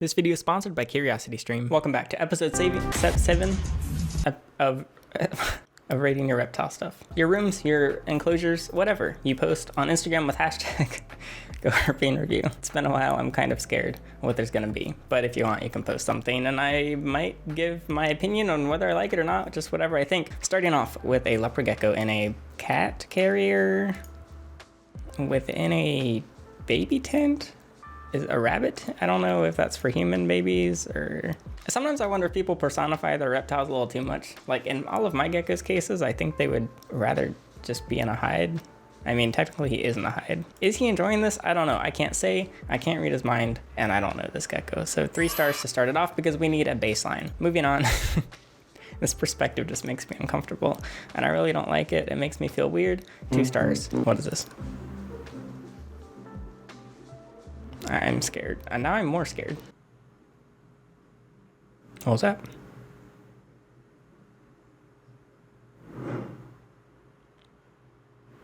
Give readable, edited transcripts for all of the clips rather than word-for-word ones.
This video is sponsored by CuriosityStream. Welcome back to episode 7 of rating your reptile stuff. Your rooms, your enclosures, whatever you post on Instagram with hashtag GoHerping review. It's been a while. I'm kind of scared what there's going to be. But if you want, you can post something and I might give my opinion on whether I like it or not, just whatever I think. Starting off with a leopard gecko in a cat carrier within a baby tent. Is a rabbit? I don't know if that's for human babies or... Sometimes I wonder if people personify their reptiles a little too much. Like in all of my geckos cases, I think they would rather just be in a hide. I mean, technically he is in a hide. Is he enjoying this? I don't know. I can't say. I can't read his mind, and I don't know this gecko. So 3 stars to start it off because we need a baseline. Moving on. This perspective just makes me uncomfortable, and I really don't like it. It makes me feel weird. 2 stars. What is this? I'm scared. And now I'm more scared. What was that?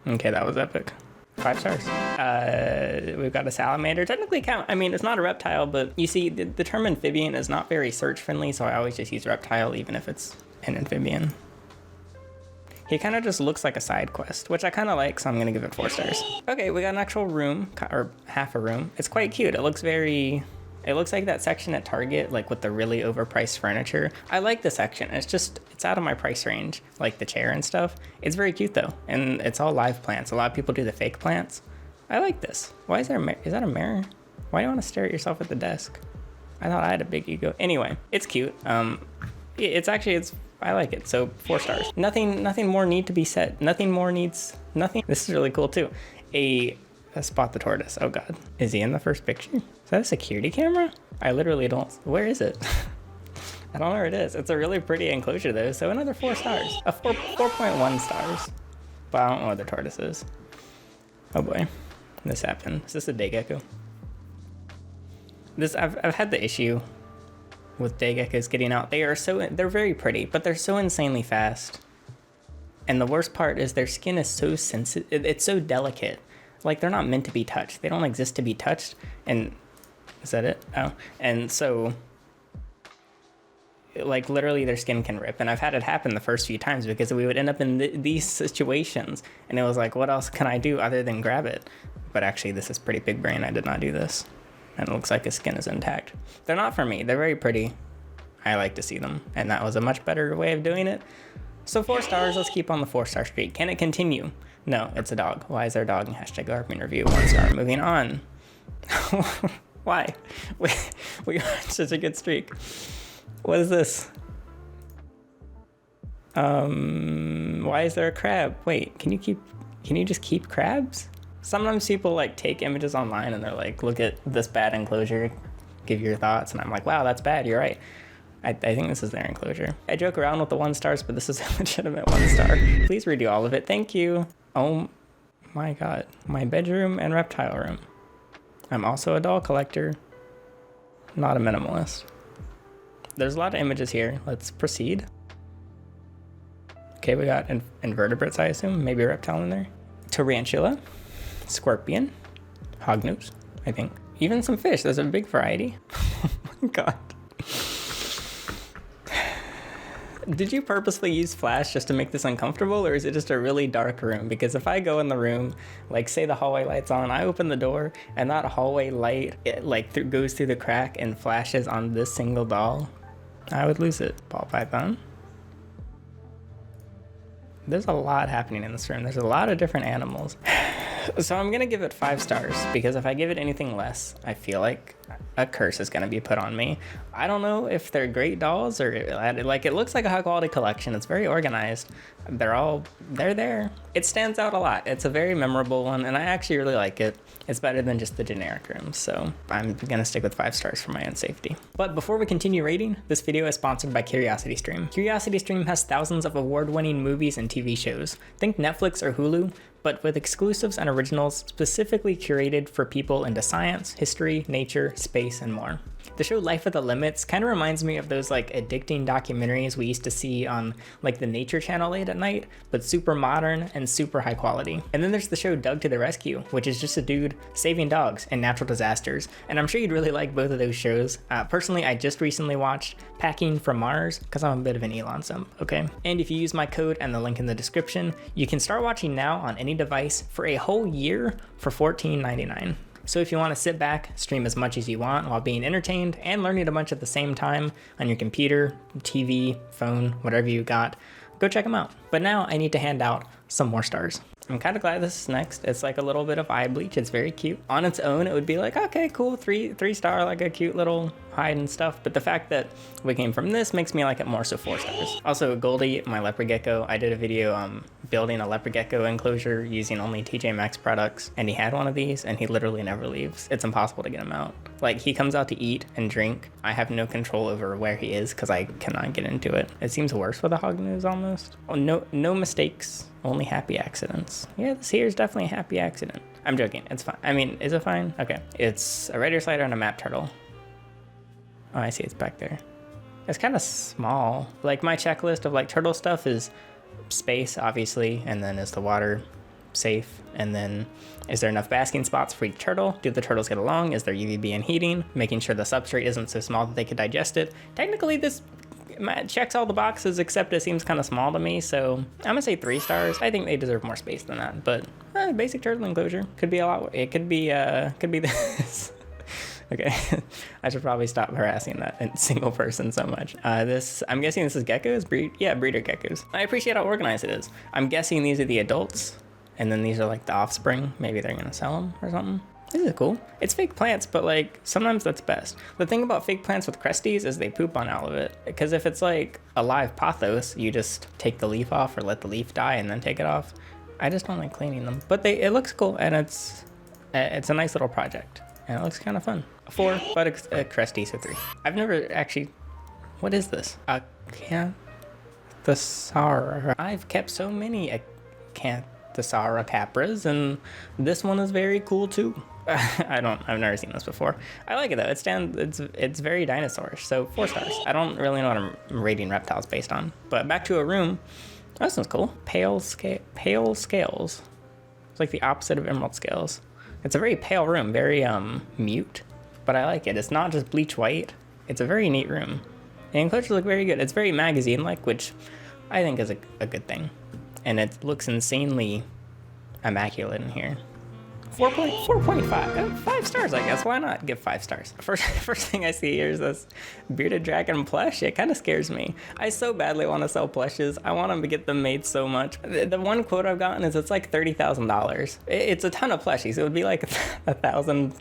Okay, that was epic. 5 stars. We've got a salamander. Technically count. I mean, it's not a reptile, but you see, the term amphibian is not very search friendly, so I always just use reptile even if it's an amphibian. He kind of just looks like a side quest, which I kind of like, so I'm going to give it 4 stars. Okay, we got an actual room, or half a room. It's quite cute. It looks like that section at Target, like with the really overpriced furniture. I like the section. It's out of my price range, like the chair and stuff. It's very cute though, and it's all live plants. A lot of people do the fake plants. I like this. Why is there is that a mirror? Why do you want to stare at yourself at the desk? I thought I had a big ego. Anyway, it's cute. I like it, so 4 stars. Nothing more need to be said. Nothing. This is really cool too. A spot the tortoise. Oh God, is he in the first picture? Is that a security camera? I literally don't. Where is it? I don't know where it is. It's a really pretty enclosure though, so another 4 stars. 4.1 stars. But I don't know where the tortoise is. Oh boy, this happened. Is this a day gecko? I've had the issue with day geckos getting out. They're very pretty, but they're so insanely fast. And the worst part is their skin is so sensitive. It's so delicate. Like they're not meant to be touched. They don't exist to be touched. And is that it? Oh, and so like literally their skin can rip. And I've had it happen the first few times because we would end up in these situations. And it was like, what else can I do other than grab it? But actually this is pretty big brain. I did not do this. And it looks like his skin is intact. They're not for me. They're very pretty. I like to see them. And that was a much better way of doing it. So 4 stars. Let's keep on the 4-star streak. Can it continue? No, it's a dog. Why is there a dog? Hashtag GoHerping review. 1 star. Moving on. Why? We are such a good streak. What is this? Why is there a crab? Wait, can you just keep crabs? Sometimes people like take images online and they're like, look at this bad enclosure, give your thoughts. And I'm like, wow, that's bad. You're right. I think this is their enclosure. I joke around with the 1 stars, but this is a legitimate 1 star. Please redo all of it. Thank you. Oh my God. My bedroom and reptile room. I'm also a doll collector, not a minimalist. There's a lot of images here. Let's proceed. Okay, we got invertebrates, I assume. Maybe a reptile in there. Tarantula. Scorpion, hognose, I think. Even some fish. There's a big variety. Oh my God. Did you purposely use flash just to make this uncomfortable, or is it just a really dark room? Because if I go in the room, like say the hallway light's on, I open the door and that hallway light goes through the crack and flashes on this single doll, I would lose it. Ball python. There's a lot happening in this room. There's a lot of different animals. So I'm gonna give it 5 stars because if I give it anything less, I feel like a curse is gonna be put on me. I don't know if they're great dolls or like it looks like a high quality collection. It's very organized. They're there. It stands out a lot. It's a very memorable one and I actually really like it. It's better than just the generic rooms. So I'm gonna stick with 5 stars for my own safety. But before we continue rating, this video is sponsored by CuriosityStream. CuriosityStream has thousands of award-winning movies and TV shows. Think Netflix or Hulu, but with exclusives and originals specifically curated for people into science, history, nature, space, and more. The show Life at the Limits kind of reminds me of those like addicting documentaries we used to see on like the Nature Channel late at night, but super modern and super high quality. And then there's the show Doug to the Rescue, which is just a dude saving dogs in natural disasters. And I'm sure you'd really like both of those shows. Personally, I just recently watched Packing from Mars because I'm a bit of an Elon simp, okay? And if you use my code and the link in the description, you can start watching now on any device for a whole year for $14.99. So if you want to sit back, stream as much as you want while being entertained and learning a bunch at the same time on your computer, TV, phone, whatever you got, go check them out. But now I need to hand out some more stars. I'm kind of glad this is next. It's like a little bit of eye bleach. It's very cute. On its own, it would be like, okay, cool, three star, like a cute little hide and stuff. But the fact that we came from this makes me like it more, so 4 stars. Also, Goldie, my leopard gecko, I did a video building a leopard gecko enclosure using only TJ Maxx products. And he had one of these and he literally never leaves. It's impossible to get him out. Like he comes out to eat and drink. I have no control over where he is because I cannot get into it. It seems worse with a hog nose almost. Oh, no mistakes. Only happy accidents. Yeah, this here is definitely a happy accident. I'm joking, it's fine. I mean, is it fine? Okay. It's a radiator slider and a map turtle. Oh, I see, it's back there. It's kind of small. Like my checklist of like turtle stuff is space, obviously, and then is the water safe? And then is there enough basking spots for each turtle? Do the turtles get along? Is there UVB and heating? Making sure the substrate isn't so small that they could digest it. Technically, this checks all the boxes, except it seems kind of small to me, so I'm gonna say 3 stars. I think they deserve more space than that, but basic turtle enclosure could be a lot. It could be this. Okay, I should probably stop harassing that single person so much. I'm guessing this is geckos? Breeder geckos. I appreciate how organized it is. I'm guessing these are the adults, and then these are like the offspring. Maybe they're gonna sell them or something. This is cool. It's fake plants, but like sometimes that's best. The thing about fake plants with cresties is they poop on all of it. Because if it's like a live pothos, you just take the leaf off or let the leaf die and then take it off. I just don't like cleaning them. But it looks cool and it's a nice little project. And it looks kind of fun. 4, but cresties are 3. I've never actually, what is this? Acanthosauria. I've kept so many Acanthosauria capras and this one is very cool too. I've never seen this before. I like it though. It's very dinosaurish, so 4 stars. I don't really know what I'm rating reptiles based on. But back to a room. Oh, this one's cool. Pale scales. It's like the opposite of emerald scales. It's a very pale room, very mute, but I like it. It's not just bleach white. It's a very neat room. The enclosures look very good. It's very magazine-like, which I think is a good thing. And it looks insanely immaculate in here. 4.5. 5 stars, I guess. Why not give 5 stars? First thing I see here is this bearded dragon plush. It kind of scares me. I so badly want to sell plushes. I want them to get them made so much. The one quote I've gotten is it's like $30,000. It's a ton of plushies. It would be like 1,000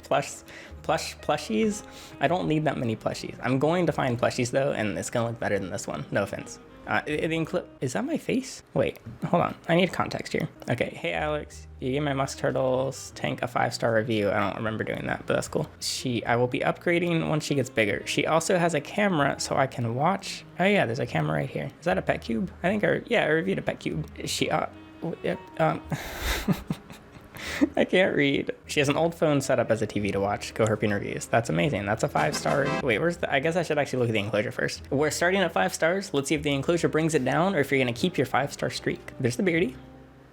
plushies. I don't need that many plushies. I'm going to find plushies though, and it's gonna look better than this one. No offense. Is that my face? Wait, hold on. I need context here. Okay, hey Alex, you gave my musk turtles tank a 5-star review. I don't remember doing that, but that's cool. I will be upgrading once she gets bigger. She also has a camera so I can watch. Oh yeah, there's a camera right here. Is that a pet cube? I think I reviewed a pet cube. I can't read. She has an old phone set up as a TV to watch GoHerping reviews. That's amazing. That's a 5-star. Wait, I guess I should actually look at the enclosure first. We're starting at 5 stars. Let's see if the enclosure brings it down or if you're going to keep your 5-star streak. There's the beardy.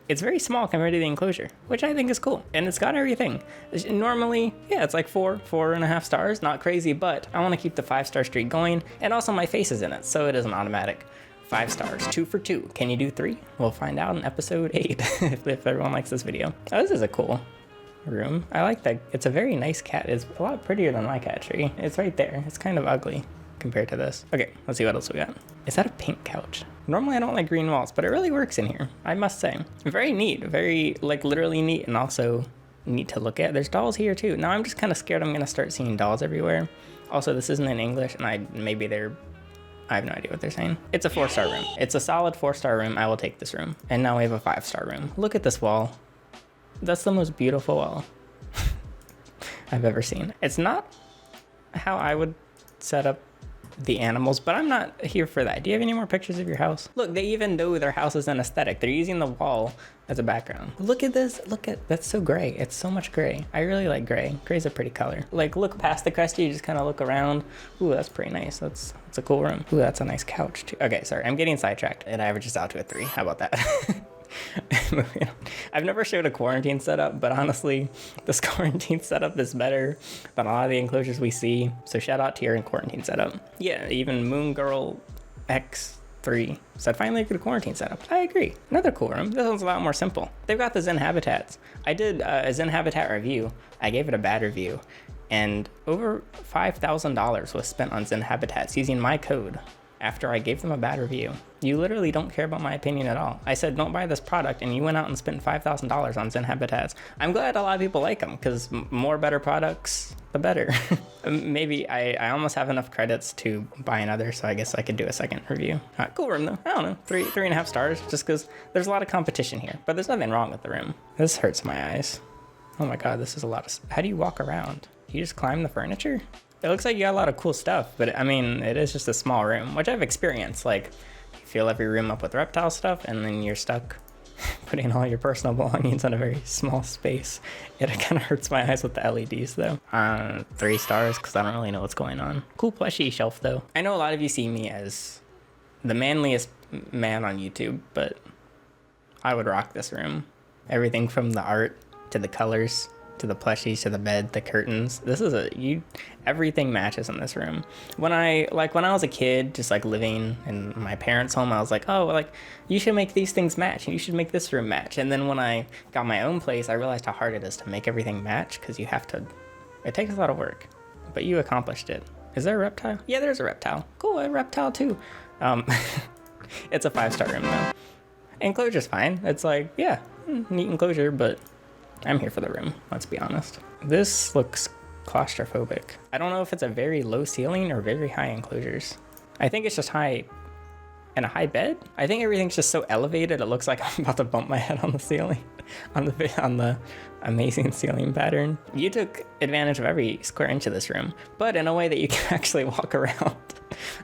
It's very small compared to the enclosure, which I think is cool. And it's got everything. Normally, yeah, it's like 4.5 stars. Not crazy, but I want to keep the 5-star streak going. And also my face is in it, so it is an automatic 5 stars. 2 for 2. Can you do 3? We'll find out in episode 8 if everyone likes this video. Oh, this is a cool room. I like that. It's a very nice cat. It's a lot prettier than my cat tree. It's right there. It's kind of ugly compared to this. Okay, let's see what else we got. Is that a pink couch? Normally I don't like green walls, but it really works in here, I must say. Very neat. Very, like, literally neat and also neat to look at. There's dolls here too. Now I'm just kind of scared I'm gonna start seeing dolls everywhere. Also, this isn't in English and I have no idea what they're saying. It's a 4-star room. It's a solid 4-star room. I will take this room. And now we have a 5-star room. Look at this wall. That's the most beautiful wall I've ever seen. It's not how I would set up the animals, but I'm not here for that. Do you have any more pictures of your house? Look, they even know their house is an aesthetic. They're using the wall as a background. Look at this. Look at, that's so gray. It's so much gray. I really like gray. Gray's a pretty color. Like, look past the cresty, you just kind of look around. Ooh, that's pretty nice. That's a cool room. Ooh, that's a nice couch too. Okay, sorry, I'm getting sidetracked. It averages out to a 3. How about that? I've never showed a quarantine setup, but honestly, this quarantine setup is better than a lot of the enclosures we see. So shout out to your quarantine setup. Yeah, even Moon Girl X3 said finally get a quarantine setup. I agree. Another cool room. This one's a lot more simple. They've got the Zen habitats. I did a Zen habitat review. I gave it a bad review, and over $5,000 was spent on Zen habitats using my code. After I gave them a bad review. You literally don't care about my opinion at all. I said, don't buy this product, and you went out and spent $5,000 on Zen habitats. I'm glad a lot of people like them, because more better products, the better. Maybe I almost have enough credits to buy another, so I guess I could do a second review. Cool room though. I don't know, 3.5 stars, just because there's a lot of competition here, but there's nothing wrong with the room. This hurts my eyes. Oh my God, this is a lot of, how do you walk around? You just climb the furniture? It looks like you got a lot of cool stuff, but I mean, it is just a small room, which I've experienced. Like, you fill every room up with reptile stuff, and then you're stuck putting all your personal belongings in a very small space. It kind of hurts my eyes with the LEDs, though. 3 stars, because I don't really know what's going on. Cool plushie shelf, though. I know a lot of you see me as the manliest man on YouTube, but I would rock this room. Everything from the art to the colors, to the plushies, to the bed, the curtains. This is everything matches in this room. When I was a kid, just like living in my parents' home, I was like, oh, like you should make these things match, and you should make this room match. And then when I got my own place, I realized how hard it is to make everything match, because you have to, it takes a lot of work, but you accomplished it. Is there a reptile? Yeah, there's a reptile. Cool, a reptile too. It's a 5-star room though. Enclosure's fine. It's like, yeah, neat enclosure, but I'm here for the room, let's be honest. This looks claustrophobic. I don't know if it's a very low ceiling or very high enclosures. I think it's just high and a high bed. I think everything's just so elevated, it looks like I'm about to bump my head on the ceiling, on the amazing ceiling pattern. You took advantage of every square inch of this room, but in a way that you can actually walk around,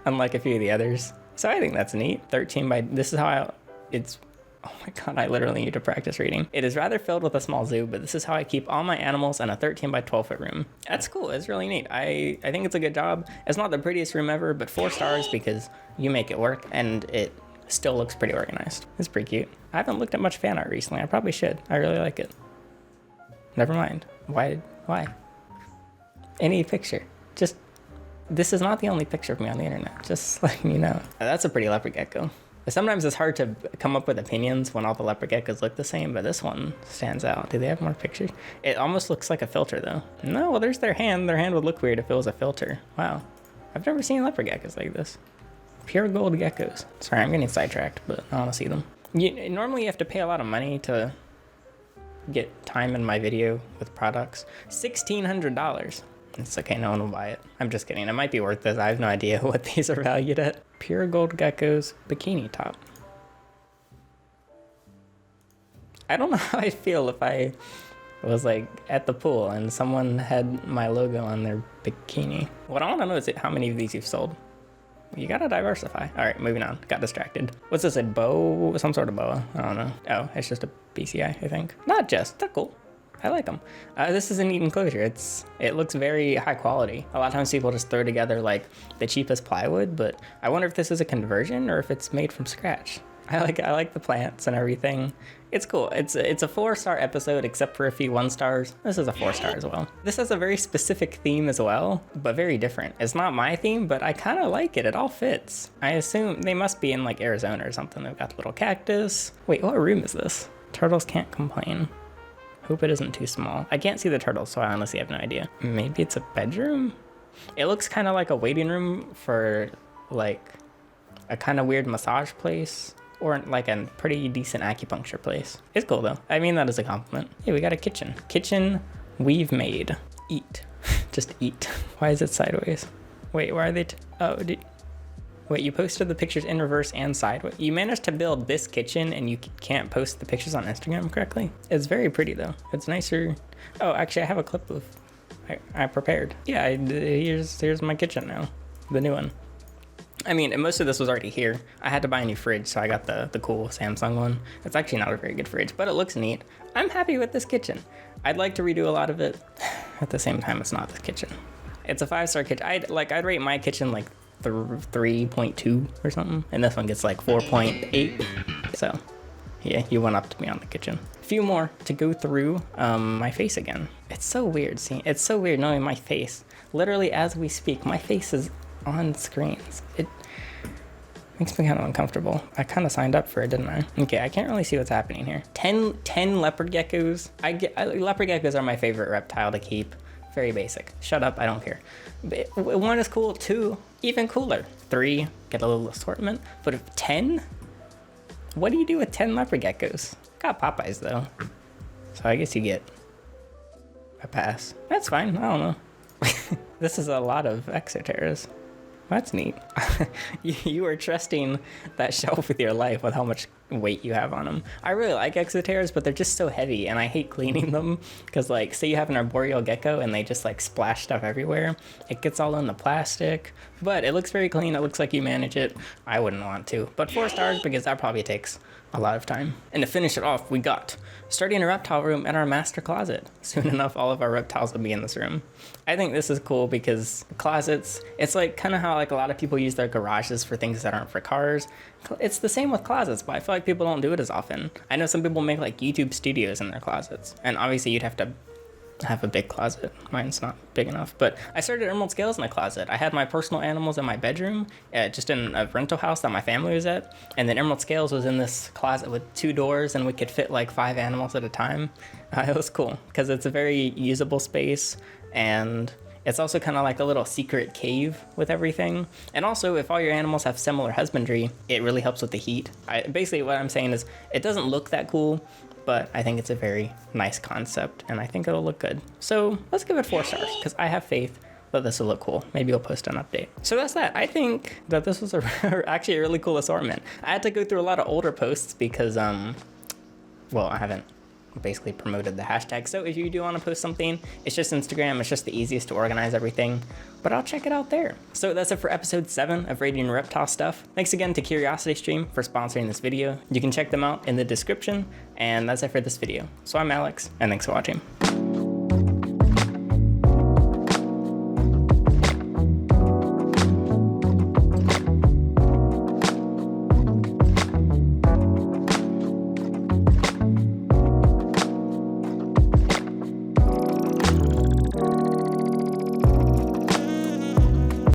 unlike a few of the others. So I think that's neat. 13 by, this is how it's, oh my God, I literally need to practice reading. It is rather filled with a small zoo, but this is how I keep all my animals in a 13 by 12 foot room. That's cool, it's really neat. I think it's a good job. It's not the prettiest room ever, but 4 stars because you make it work, and it still looks pretty organized. It's pretty cute. I haven't looked at much fan art recently. I probably should. I really like it. Never mind. Why? Any picture. Just, this is not the only picture of me on the internet. Just letting you know. That's a pretty leopard gecko. Sometimes it's hard to come up with opinions when all the leopard geckos look the same, but this one stands out. Do they have more pictures? It almost looks like a filter though. No, well, there's their hand. Their hand would look weird if it was a filter. Wow. I've never seen leopard geckos like this. Pure gold geckos. Sorry, I'm getting sidetracked, but I want to see them. Normally you have to pay a lot of money to get time in my video with products. $1,600. It's okay, no one will buy it. I'm just kidding. It might be worth this. I have no idea what these are valued at. Pure gold geckos bikini top. I don't know how I feel if I was like at the pool and someone had my logo on their bikini. What I want to know is how many of these you've sold. You gotta diversify. All right, moving on. Got distracted. What's this, a bow? Some sort of boa? I don't know. Oh, it's just a BCI, I think. Not just. They're cool. I like them. This is a neat enclosure. It looks very high quality. A lot of times people just throw together like the cheapest plywood, but I wonder if this is a conversion or if it's made from scratch. I like the plants and everything. It's cool. It's a 4-star episode except for a few 1 stars. This is a 4-star as well. This has a very specific theme as well, but very different. It's not my theme, but I kind of like it. It all fits. I assume they must be in like Arizona or something. They've got the little cactus. Wait, what room is this? Turtles can't complain. Hope it isn't too small. I can't see the turtles, so I honestly have no idea. Maybe it's a bedroom? It looks kind of like a waiting room for like a kind of weird massage place or like a pretty decent acupuncture place. It's cool though. I mean that as a compliment. Hey, we got a kitchen. Kitchen we've made. Eat. Just eat. Why is it sideways? Wait, why are they? Wait, you posted the pictures in reverse and sideways? You managed to build this kitchen and you can't post the pictures on Instagram correctly? It's very pretty though. It's nicer. Oh, actually I have a clip of, I prepared. Yeah, here's my kitchen now. The new one. I mean, most of this was already here. I had to buy a new fridge, so I got the cool Samsung one. It's actually not a very good fridge, but it looks neat. I'm happy with this kitchen. I'd like to redo a lot of it. At the same time, it's not the kitchen. It's a 5-star kitchen. I'd rate my kitchen like 3.2 or something, and this one gets like 4.8. So yeah, you went up to me on the kitchen. A few more to go through. My face again. It's so weird seeing. It's so weird knowing my face. Literally as we speak, my face is on screens. It makes me kind of uncomfortable. I kind of signed up for it, didn't I? Okay, I can't really see what's happening here. 10 leopard geckos. Leopard geckos are my favorite reptile to keep. Very basic. Shut up, I don't care. But 1 is cool, 2, even cooler. 3, get a little assortment. But if 10? What do you do with 10 leopard geckos? Got Popeyes though. So I guess you get a pass. That's fine, I don't know. This is a lot of exoterras. That's neat. You are trusting that shelf with your life with how much weight you have on them. I really like exoterras, but they're just so heavy and I hate cleaning them because like say you have an arboreal gecko and they just like splash stuff everywhere. It gets all in the plastic, but it looks very clean. It looks like you manage it. I wouldn't want to, but 4 stars because that probably takes a lot of time. And to finish it off, we got starting a reptile room in our master closet. Soon enough, all of our reptiles will be in this room. I think this is cool because closets, it's like kind of how like a lot of people use their garages for things that aren't for cars. It's the same with closets, but I feel like people don't do it as often. I know some people make like YouTube studios in their closets, and obviously you'd have to have a big closet. Mine's not big enough, but I started emerald scales in the closet. I had my personal animals in my bedroom, just in a rental house that my family was at, and then emerald scales was in this closet with 2 doors, and we could fit like 5 animals at a time. It was cool because it's a very usable space, and it's also kind of like a little secret cave with everything. And also, if all your animals have similar husbandry, it really helps with the heat. Basically what I'm saying is it doesn't look that cool, but I think it's a very nice concept and I think it'll look good. So let's give it 4 stars because I have faith that this will look cool. Maybe I'll post an update. So that's that. I think that this was actually a really cool assortment. I had to go through a lot of older posts because, well, I haven't basically promoted the hashtag. So if you do want to post something, it's just Instagram. It's just the easiest to organize everything, but I'll check it out there. So that's it for episode 7 of Rating Reptile Stuff. Thanks again to CuriosityStream for sponsoring this video. You can check them out in the description, and that's it for this video. So I'm Alex, and thanks for watching.